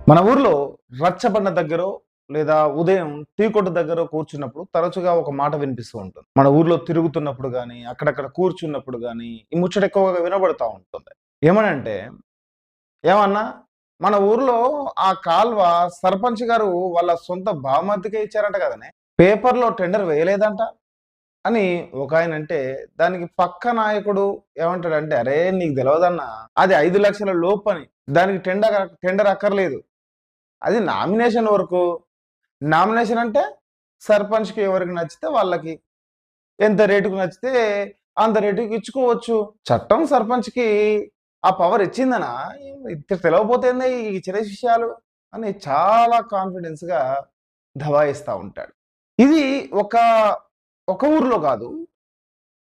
మన ఊర్లో రచ్చబండ దగ్గరో లేదా ఉదయం టీ కొట్టు దగ్గర కూర్చున్నప్పుడు తరచుగా ఒక మాట వినిపిస్తూ ఉంటుంది. మన ఊర్లో తిరుగుతున్నప్పుడు గాని, అక్కడక్కడ కూర్చున్నప్పుడు గాని, ఈ ముచ్చట ఎక్కువగా వినబడతా ఉంటుంది. ఏమనంటే, "ఏమన్నా మన ఊర్లో ఆ కాల్వ సర్పంచ్ గారు వాళ్ళ సొంత బావమరిదికే ఇచ్చారంట కదనే! పేపర్‌లో టెండర్ వేయలేదంట" అని ఒకాయనంటే, దానికి పక్క నాయకుడు ఏమంటాడంటే, "అరేయ్! నీకు తెలవదన్నా! అది 5,00,000 లోపని. దానికి టెండర్ అక్కర్లేదు. అది నామినేషన్ వరకు. నామినేషన్ అంటే సర్పంచ్‌కి ఎవరికి నచ్చితే వాళ్ళకి. ఎంత రేటుకి నచ్చితే అంత రేటుకి ఇచ్చుకోవచ్చు. చట్టం సర్పంచ్‌కి ఆ పవర్ ఇచ్చిందనా? ఇది తెలవకపోతే ఏంది ఈ చిన్న విషయాలు" అని చాలా కాన్ఫిడెన్స్‌గా దబాయిస్తా ఉంటాడు. ఇది ఒక ఒక ఊర్లో కాదు.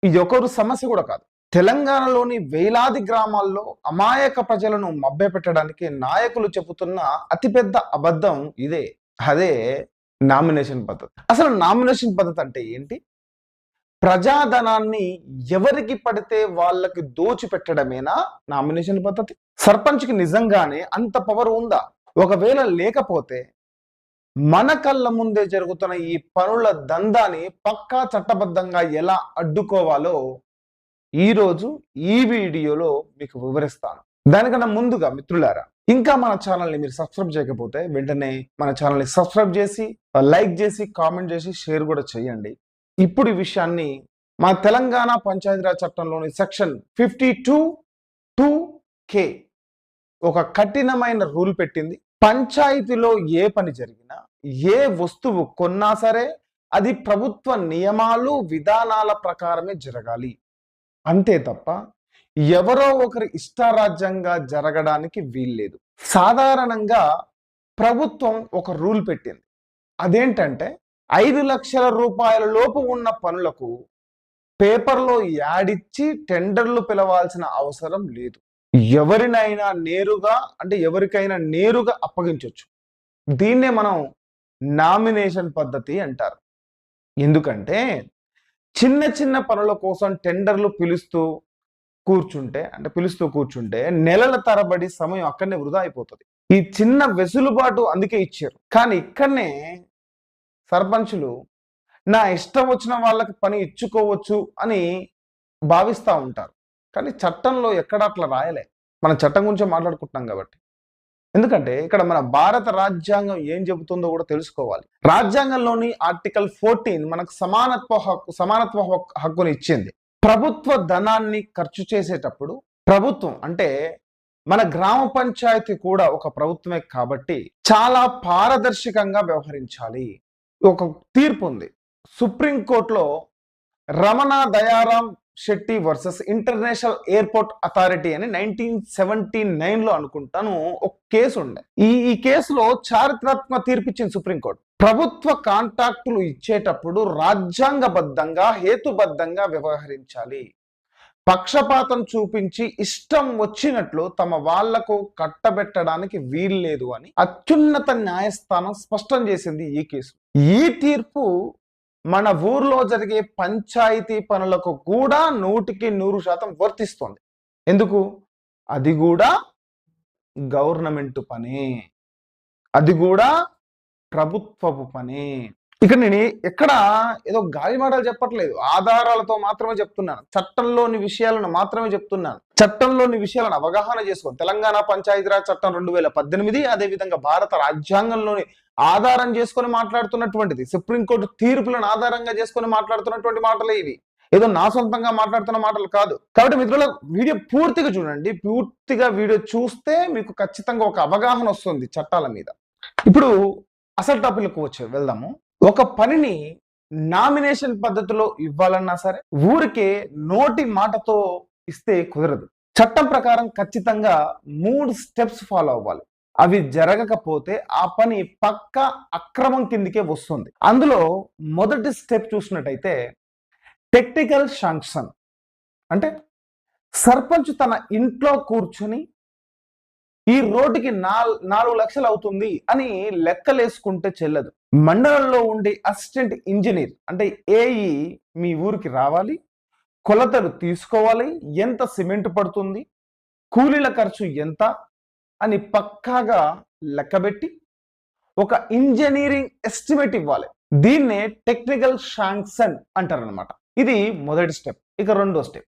ఇది ఒక ఊరు సమస్య కూడా కాదు. తెలంగాణలోని వేలాది గ్రామాల్లో అమాయక ప్రజలను మభ్యపెట్టడానికి నాయకులు చెబుతున్న అతిపెద్ద అబద్ధం ఇదే. అదే నామినేషన్ పద్ధతి. అసలు నామినేషన్ పద్ధతి అంటే ఏంటి? ప్రజాధనాన్ని ఎవరికి పడితే వాళ్ళకి దోచిపెట్టడమేనా నామినేషన్ పద్ధతి? సర్పంచ్‌కి నిజంగానే అంత పవర్ ఉందా? ఒకవేళ లేకపోతే మన కళ్ళ ముందే జరుగుతున్న ఈ పనుల దందాని పక్కా చట్టబద్ధంగా ఎలా అడ్డుకోవాలో ఈరోజు ఈ వీడియోలో మీకు వివరిస్తాను. దానికన్నా ముందుగా మిత్రులారా, ఇంకా మన ఛానల్‌ని మీరు సబ్స్క్రైబ్ చేయకపోతే వెంటనే మన ఛానల్‌ని సబ్స్క్రైబ్ చేసి, లైక్ చేసి, కామెంట్ చేసి, షేర్ కూడా చేయండి. ఇప్పుడు ఈ విషయాన్ని మన తెలంగాణ పంచాయతీరాజ్ చట్టంలోని సెక్షన్ 52(2)కే ఒక కఠినమైన రూల్ పెట్టింది. పంచాయతీలో ఏ పని జరిగినా, ఏ వస్తువు కొన్నా సరే అది ప్రభుత్వ నియమాలు, విధానాల ప్రకారమే జరగాలి. అంతే తప్ప ఎవరో ఒకరి ఇష్టారాజ్యంగా జరగడానికి వీల్లేదు. సాధారణంగా ప్రభుత్వం ఒక రూల్ పెట్టింది. అదేంటంటే 5,00,000 రూపాయల లోపు ఉన్న పనులకు పేపర్‌లో యాడ్ ఇచ్చి టెండర్‌లు పిలవాల్సిన అవసరం లేదు. ఎవరినైనా నేరుగా అంటే ఎవరికైనా నేరుగా అప్పగించొచ్చు. దీన్నే మనం నామినేషన్ పద్ధతి అంటారు. ఎందుకంటే చిన్న చిన్న పనుల కోసం టెండర్‌లు పిలుస్తూ కూర్చుంటే నెలల తరబడి సమయం అక్కడనే వృధా అయిపోతది. ఈ చిన్న వెసులుబాటు అందుకే ఇచ్చారు. కానీ ఇక్కడనే సర్పంచులు నా ఇష్టం వచ్చిన వాళ్ళకి పని ఇచ్చుకోవచ్చు అని భావిస్తా ఉంటారు. కానీ చట్టంలో ఎక్కడ అట్లా రాయలే. మనం చట్టం గురించే మాట్లాడుకుంటున్నాం కాబట్టి. ఎందుకంటే ఇక్కడ మన భారత రాజ్యాంగం ఏం చెబుతుందో కూడా తెలుసుకోవాలి. రాజ్యాంగంలోని ఆర్టికల్ 14 మనకు సమానత్వ హక్కుని ఇచ్చింది. ప్రభుత్వ ధనాన్ని ఖర్చు చేసేటప్పుడు ప్రభుత్వం అంటే మన గ్రామ పంచాయతీ కూడా ఒక ప్రభుత్వమే కాబట్టి చాలా పారదర్శకంగా వ్యవహరించాలి. ఒక తీర్పు ఉంది. సుప్రీంకోర్టులో Ramana Dayaram Shetty versus international airport authority అని 1979లో అనుకుంటాను ఒక కేసు ఉండే. ఈ కేసులో చారిత్రాత్మక తీర్పిచ్చింది సుప్రీంకోర్టు. ప్రభుత్వ కాంట్రాక్టులు ఇచ్చేటప్పుడు రాజ్యాంగబద్ధంగా, హేతుబద్ధంగా వ్యవహరించాలి. పక్షపాతం చూపించి ఇష్టం వచ్చినట్లు తమ వాళ్లకు కట్టబెట్టడానికి వీల్లేదు అని అత్యున్నత న్యాయస్థానం స్పష్టం చేసింది ఈ కేసు. ఈ తీర్పు మన ఊర్లో జరిగే పంచాయతీ పనులకు కూడా 100% వర్తిస్తుంది. ఎందుకు? అది కూడా గవర్నమెంట్ పనే. అది కూడా ప్రభుత్వపు పనే. ఇక్కడ నేను ఎక్కడ ఏదో గాలి మాటలు చెప్పట్లేదు. ఆధారాలతో మాత్రమే చెప్తున్నాను. చట్టంలోని విషయాలను మాత్రమే చెప్తున్నాను. చట్టంలోని విషయాలను అవగాహన చేసుకోండి. తెలంగాణ పంచాయతీరాజ్ చట్టం 2018 అదేవిధంగా భారత రాజ్యాంగంలోని ఆధారం చేసుకొని మాట్లాడుతున్నటువంటిది. సుప్రీంకోర్టు తీర్పులను ఆధారంగా చేసుకొని మాట్లాడుతున్నటువంటి మాటలే ఇవి. ఏదో నా సొంతంగా మాట్లాడుతున్న మాటలు కాదు. కాబట్టి మిత్రుల వీడియో పూర్తిగా చూడండి. పూర్తిగా వీడియో చూస్తే మీకు ఖచ్చితంగా ఒక అవగాహన వస్తుంది చట్టాల మీద. ఇప్పుడు అసలు టాపిక్ వెళ్దాము. ఒక పనిని నామినేషన్ పద్ధతిలో ఇవ్వాలన్నా సరే ఊరికే నోటి మాటతో ఇస్తే కుదరదు. చట్టం ప్రకారం ఖచ్చితంగా 3 స్టెప్స్ ఫాలో అవ్వాలి. అవి జరగకపోతే ఆ పని పక్కా అక్రమం కిందికే వస్తుంది. అందులో మొదటి స్టెప్ చూసినట్టయితే టెక్నికల్ శాంక్షన్. అంటే సర్పంచ్ తన ఇంట్లో కూర్చొని ఈ రోడ్డుకి 4 లక్షలు అవుతుంది అని లెక్కలేసుకుంటే చెల్లదు. మండలంలో ఉండే అసిస్టెంట్ ఇంజనీర్ అంటే ఏఈ మీ ఊరికి రావాలి, కొలతలు తీసుకోవాలి, ఎంత సిమెంట్ పడుతుంది, కూలీల ఖర్చు ఎంత, అని పక్కాగా లెక్కబెట్టి ఒక ఇంజనీరింగ్ ఎస్టిమేట్ ఇవ్వాలి. దీన్నే టెక్నికల్ శాంక్షన్ అంటారనమాట. ఇది మొదటి స్టెప్. ఇక రెండో స్టెప్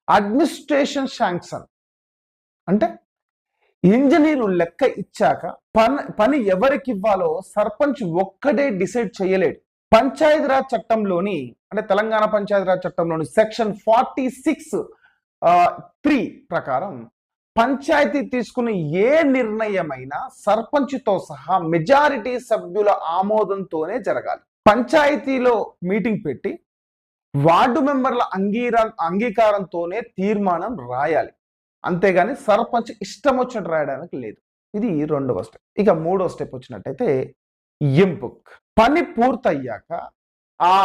అడ్మినిస్ట్రేషన్ శాంక్షన్. అంటే ఇంజనీరు లెక్క ఇచ్చాక పని ఎవరికి ఇవ్వాలో సర్పంచ్ ఒక్కడే డిసైడ్ చేయలేడు. పంచాయతీరాజ్ చట్టంలోని అంటే తెలంగాణ పంచాయతీరాజ్ చట్టంలోని సెక్షన్ 46(3) ప్రకారం పంచాయతీ తీసుకున్న ఏ నిర్ణయమైనా సర్పంచ్తో సహా మెజారిటీ సభ్యుల ఆమోదంతోనే జరగాలి. పంచాయతీలో మీటింగ్ పెట్టి వార్డు మెంబర్ల అంగీకారంతోనే తీర్మానం రాయాలి. అంతేగాని సర్పంచ్ ఇష్టం వచ్చినట్టు రాయడానికి లేదు. ఇది రెండవ స్టెప్. ఇక మూడో స్టెప్ వచ్చినట్టయితే ఎంబుక్. పని పూర్తయ్యాక ఆ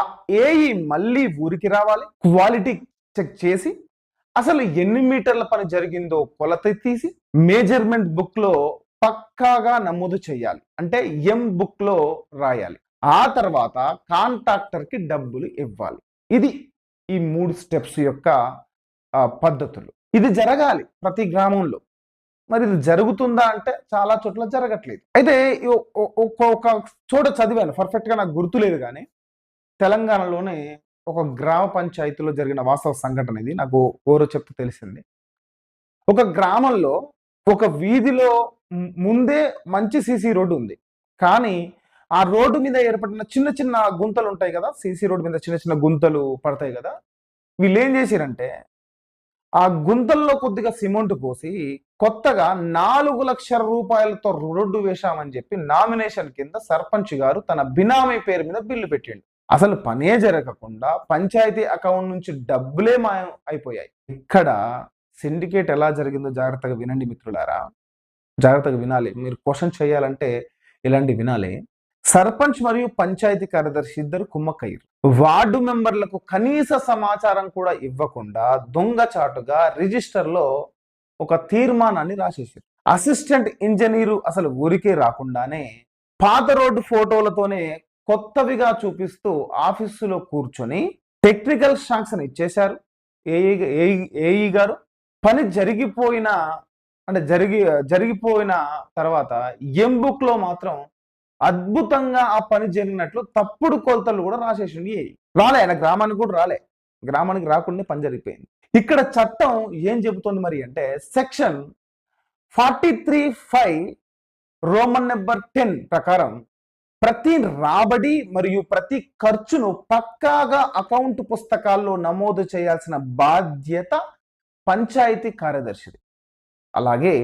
ఏఈ మళ్ళీ ఊరికి రావాలి. క్వాలిటీ చెక్ చేసి అసలు ఎన్ని మీటర్ల పని జరిగిందో కొలత తీసి మేజర్మెంట్ బుక్ లో పక్కాగా నమోదు చేయాలి. అంటే ఎం బుక్ లో రాయాలి. ఆ తర్వాత కాంట్రాక్టర్ కి డబ్బులు ఇవ్వాలి. ఇది ఈ 3 స్టెప్స్ యొక్క పద్ధతులు. ఇది జరగాలి ప్రతి గ్రామంలో. మరి ఇది జరుగుతుందా అంటే చాలా చోట్ల జరగట్లేదు. అయితే ఒక చోట చదివాను, పర్ఫెక్ట్ గా నాకు గుర్తులేదు, కానీ తెలంగాణలోనే ఒక గ్రామ పంచాయతీలో జరిగిన వాస్తవ సంఘటన ఇది. నాకు ఓరో చెప్తే తెలిసింది. ఒక గ్రామంలో ఒక వీధిలో ముందే మంచి సీసీ రోడ్డు ఉంది, కానీ ఆ రోడ్డు మీద ఏర్పడిన చిన్న చిన్న గుంతలు ఉంటాయి కదా, సీసీ రోడ్డు మీద చిన్న చిన్న గుంతలు పడతాయి కదా. వీళ్ళు ఏం చేసిరంటే ఆ గుంతల్లో కొద్దిగా సిమెంట్ పోసి కొత్తగా 4 లక్షల రూపాయలతో రోడ్డు వేశామని చెప్పి నామినేషన్ కింద సర్పంచ్ గారు తన బినామీ పేరు మీద బిల్లు పెట్టిండు. అసలు పనే జరగకుండా పంచాయతీ అకౌంట్ నుంచి డబ్బులే మాయం అయిపోయాయి. ఇక్కడ సిండికేట్ ఎలా జరిగిందో జాగ్రత్తగా వినండి మిత్రులారా, జాగ్రత్తగా వినాలి. మీరు క్వశ్చన్ చేయాలంటే ఇలాంటి వినాలి. సర్పంచ్ మరియు పంచాయతీ కార్యదర్శి ఇద్దరు కుమ్మక్కయ్యారు. వార్డు మెంబర్లకు కనీస సమాచారం కూడా ఇవ్వకుండా దొంగచాటుగా రిజిస్టర్లో ఒక తీర్మానాన్ని రాసేసారు. అసిస్టెంట్ ఇంజనీరు అసలు ఊరికే రాకుండానే పాత రోడ్డు ఫోటోలతోనే కొత్తవిగా చూపిస్తూ ఆఫీసులో కూర్చొని టెక్నికల్ శాంక్షన్ ఇచ్చేశారు ఏఈ గారు. పని జరిగిపోయిన తర్వాత ఎంబుక్ లో మాత్రం అద్భుతంగా ఆ పని జరిగినట్లు తప్పుడు కొలతలు కూడా రాసేసింది. రాలే, ఆయన గ్రామానికి కూడా రాలే. గ్రామానికి రాకుండా పని జరిగిపోయింది. ఇక్కడ చట్టం ఏం చెబుతోంది మరి అంటే సెక్షన్ 43(5) రోమన్ నెంబర్ 10 ప్రకారం ప్రతి రాబడి మరియు ప్రతి ఖర్చును పక్కాగా అకౌంట్ పుస్తకాల్లో నమోదు చేయాల్సిన బాధ్యత పంచాయతీ కార్యదర్శిది. అలాగే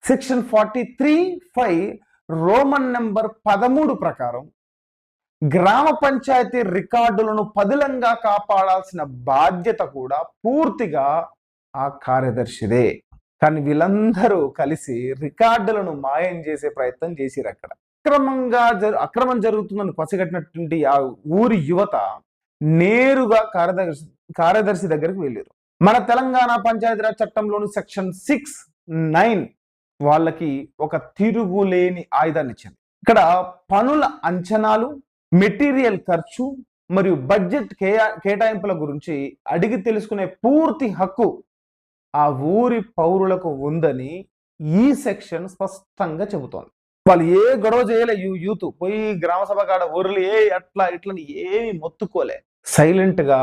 సెక్షన్ 43(5) రోమన్ నెంబర్ 13 ప్రకారం గ్రామ పంచాయతీ రికార్డులను పదిలంగా కాపాడాల్సిన బాధ్యత కూడా పూర్తిగా ఆ కార్యదర్శిదే. కానీ వీళ్ళందరూ కలిసి రికార్డులను మాయం చేసే ప్రయత్నం చేసిరు. అక్కడ అక్రమం జరుగుతుందని పసిగట్టినటువంటి ఆ ఊరి యువత నేరుగా కార్యదర్శి దగ్గరికి వెళ్ళారు. మన తెలంగాణ పంచాయతీరాజ్ చట్టంలోని సెక్షన్ 6(9) వాళ్ళకి ఒక తిరుగులేని ఆయుధాన్ని ఇచ్చింది. ఇక్కడ పనుల అంచనాలు, మెటీరియల్ ఖర్చు మరియు బడ్జెట్ కేటాయింపుల గురించి అడిగి తెలుసుకునే పూర్తి హక్కు ఆ ఊరి పౌరులకు ఉందని ఈ సెక్షన్ స్పష్టంగా చెబుతోంది. వాళ్ళు ఏ గొడవ చేయలే. యూత్ పోయి గ్రామ సభ కాడ ఊర్లు అట్లా ఇట్లని ఏమి మొత్తుకోలే. సైలెంట్ గా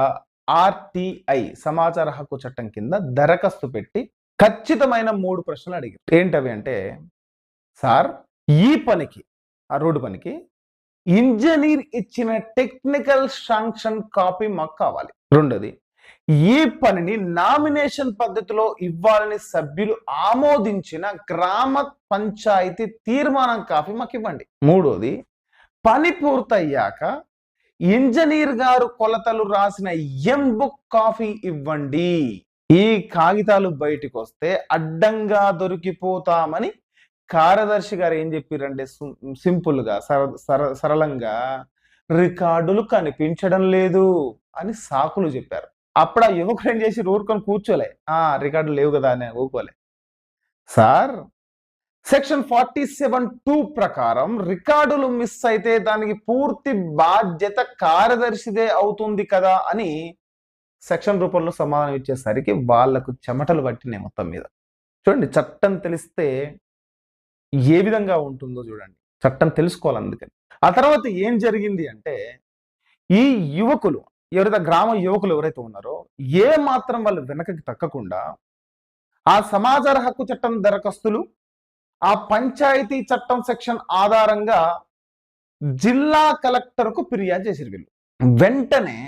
RTI సమాచార హక్కు చట్టం కింద దరఖాస్తు పెట్టి ఖచ్చితమైన 3 ప్రశ్నలు అడిగారు. ఏంటవి అంటే, సార్ ఈ పనికి, ఆ రోడ్డు పనికి ఇంజనీర్ ఇచ్చిన టెక్నికల్ శాంక్షన్ కాపీ మాకు కావాలి. రెండోది, ఈ పనిని నామినేషన్ పద్ధతిలో ఇవ్వాలని సభ్యులు ఆమోదించిన గ్రామ పంచాయతీ తీర్మానం కాపీ మాకు ఇవ్వండి. మూడోది, పని పూర్తయ్యాక ఇంజనీర్ గారు కొలతలు రాసిన ఎంబుక్ కాపీ ఇవ్వండి. ఈ కాగితాలు బయటికి వస్తే అడ్డంగా దొరికిపోతామని కార్యదర్శి గారు ఏం చెప్పారంటే సింపుల్ గా సరళంగా రికార్డులు కనిపించడం లేదు అని సాకులు చెప్పారు. అప్పుడు ఆ యువకుడు ఏం చేసి ఊరుకొని కూర్చోలే, రికార్డులు లేవు కదా అని ఊరుకోలే. సార్ సెక్షన్ 47(2) ప్రకారం రికార్డులు మిస్ అయితే దానికి పూర్తి బాధ్యత కార్యదర్శిదే అవుతుంది కదా అని సెక్షన్ రూపంలో సమాధానం ఇచ్చేసరికి వాళ్లకు చెమటలు పట్టినాయి మొత్తం మీద. చూడండి, చట్టం తెలిస్తే ఏ విధంగా ఉంటుందో చూడండి. చట్టం తెలుసుకోవాలి అందుకని. ఆ తర్వాత ఏం జరిగింది అంటే, ఈ యువకులు ఎవరైతే గ్రామ యువకులు ఎవరైతే ఉన్నారో ఏ మాత్రం వాళ్ళు వెనకకి తక్కకుండా ఆ సమాచార హక్కు చట్టం దరఖాస్తులు, ఆ పంచాయతీ చట్టం సెక్షన్ ఆధారంగా జిల్లా కలెక్టర్కు ఫిర్యాదు చేసిరు వీళ్ళు. వెంటనే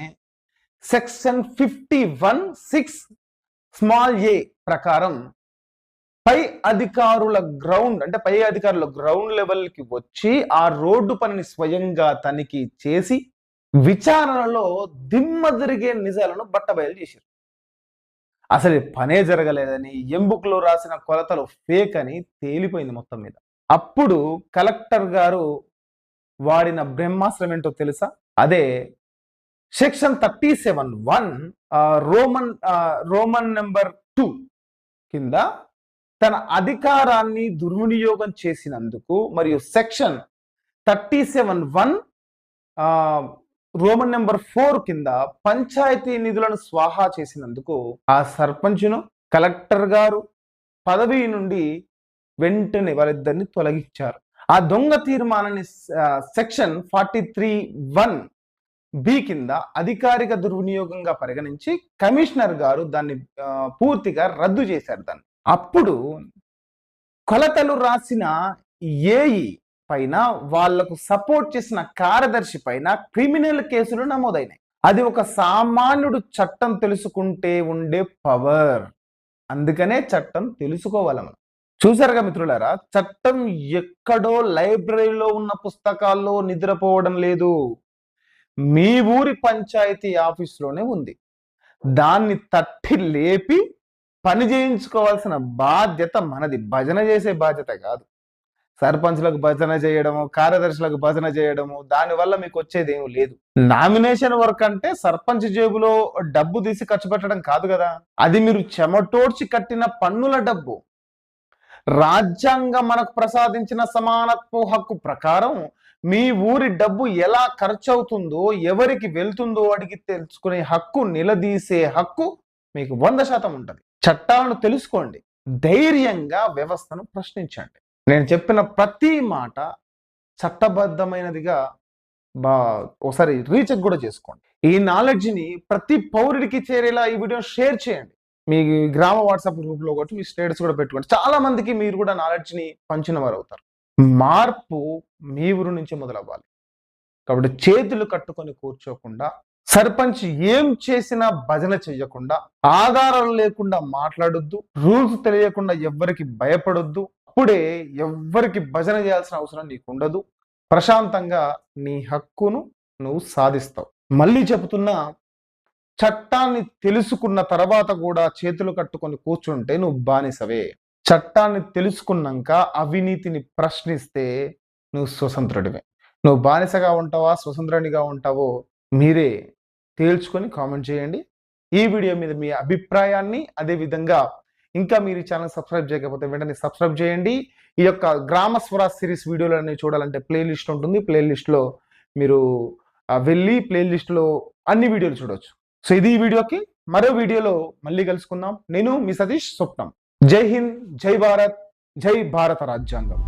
సెక్షన్ 51(6) స్మాల్ ఏ ప్రకారం పై అధికారుల గ్రౌండ్ లెవెల్కి వచ్చి ఆ రోడ్డు పనిని స్వయంగా తనిఖీ చేసి విచారణలో దిమ్మ తిరిగే నిజాలను బట్టబయలు చేశారు. అసలు పనే జరగలేదని, ఎంబుక్లో రాసిన కొలతలు ఫేక్ అని తేలిపోయింది మొత్తం మీద. అప్పుడు కలెక్టర్ గారు వాడిన బ్రహ్మాస్త్రం ఏంటో తెలుసా? అదే సెక్షన్ 37(1) రోమన్ నెంబర్ 2 కింద తన అధికారాన్ని దుర్వినియోగం చేసినందుకు, మరియు సెక్షన్ 37(1) రోమన్ నెంబర్ 4 కింద పంచాయతీ నిధులను స్వాహా చేసినందుకు ఆ సర్పంచ్ను కలెక్టర్ గారు పదవి నుండి వెంటనే వాళ్ళిద్దరిని తొలగించారు. ఆ దొంగ తీర్మానాన్ని సెక్షన్ 43(1)(b) కింద అధికారిక దుర్వినియోగంగా పరిగణించి కమిషనర్ గారు దాన్ని పూర్తిగా రద్దు చేశారు దాన్ని. అప్పుడు కొలతలు రాసిన ఏఈ పైన, వాళ్లకు సపోర్ట్ చేసిన కార్యదర్శి పైన క్రిమినల్ కేసులు నమోదైనాయి. అది ఒక సామాన్యుడు చట్టం తెలుసుకుంటే ఉండే పవర్. అందుకనే చట్టం తెలుసుకోవాలి మనం. చూసారుగా మిత్రులారా, చట్టం ఎక్కడో లైబ్రరీలో ఉన్న పుస్తకాల్లో నిద్రపోవడం లేదు, మీ ఊరి పంచాయతీ ఆఫీసులోనే ఉంది. దాన్ని తట్టి లేపి పని చేయించుకోవాల్సిన బాధ్యత మనది. భజన చేసే బాధ్యత కాదు. సర్పంచ్లకు భజన చేయడము, కార్యదర్శులకు భజన చేయడము, దానివల్ల మీకు వచ్చేది ఏమీ లేదు. నామినేషన్ వర్క్ అంటే సర్పంచ్ జేబులో డబ్బు తీసి ఖర్చు పెట్టడం కాదు కదా, అది మీరు చెమటోడ్చి కట్టిన పన్నుల డబ్బు. రాజ్యాంగం మనకు ప్రసాదించిన సమానత్వ హక్కు ప్రకారం మీ ఊరి డబ్బు ఎలా ఖర్చు అవుతుందో, ఎవరికి వెళ్తుందో అడిగి తెలుసుకునే హక్కు, నిలదీసే హక్కు మీకు 100% ఉంటుంది. చట్టాలను తెలుసుకోండి, ధైర్యంగా వ్యవస్థను ప్రశ్నించండి. నేను చెప్పిన ప్రతి మాట చట్టబద్ధమైనదిగా ఒకసారి రీచెక్ కూడా చేసుకోండి. ఈ నాలెడ్జ్ని ప్రతి పౌరుడికి చేరేలా ఈ వీడియో షేర్ చేయండి. మీ గ్రామ వాట్సాప్ గ్రూప్లో ఒకటి మీ స్టేటస్ కూడా పెట్టుకోండి. చాలా మందికి మీరు కూడా నాలెడ్జ్ని పంచిన వారు అవుతారు. మార్పు మీ ఊరు నుంచి మొదలవ్వాలి. కాబట్టి చేతులు కట్టుకొని కూర్చోకుండా, సర్పంచ్ ఏం చేసినా భజన చెయ్యకుండా, ఆధారాలు లేకుండా మాట్లాడొద్దు, రూల్స్ తెలియకుండా ఎవ్వరికి భయపడొద్దు. అప్పుడే ఎవ్వరికి భజన చేయాల్సిన అవసరం నీకు ఉండదు. ప్రశాంతంగా నీ హక్కును నువ్వు సాధిస్తావు. మళ్ళీ చెబుతున్నా, చట్టాన్ని తెలుసుకున్న తర్వాత కూడా చేతులు కట్టుకొని కూర్చుంటే నువ్వు బానిసవే. చట్టాన్ని తెలుసుకున్నాక అవినీతిని ప్రశ్నిస్తే నువ్వు స్వతంత్రుడివే. నువ్వు బానిసగా ఉంటావా, స్వతంత్రునిగా ఉంటావో మీరే తేల్చుకొని కామెంట్ చేయండి. ఈ వీడియో మీద మీ అభిప్రాయాన్ని, అదేవిధంగా ఇంకా మీరు ఈ ఛానల్ సబ్స్క్రైబ్ చేయకపోతే వెంటనే సబ్స్క్రైబ్ చేయండి. ఈ యొక్క గ్రామ స్వరాజ్ సిరీస్ వీడియోలన్నీ చూడాలంటే ప్లేలిస్ట్ ఉంటుంది. ప్లేలిస్ట్లో మీరు వెళ్ళి ప్లేలిస్ట్లో అన్ని వీడియోలు చూడవచ్చు. సో ఇది ఈ వీడియోకి. మరో వీడియోలో మళ్ళీ కలుసుకుందాం. నేను మీ సతీష్ స్వప్నం. జై హింద్, జై భారత్, జై భారత రాజ్యాంగం.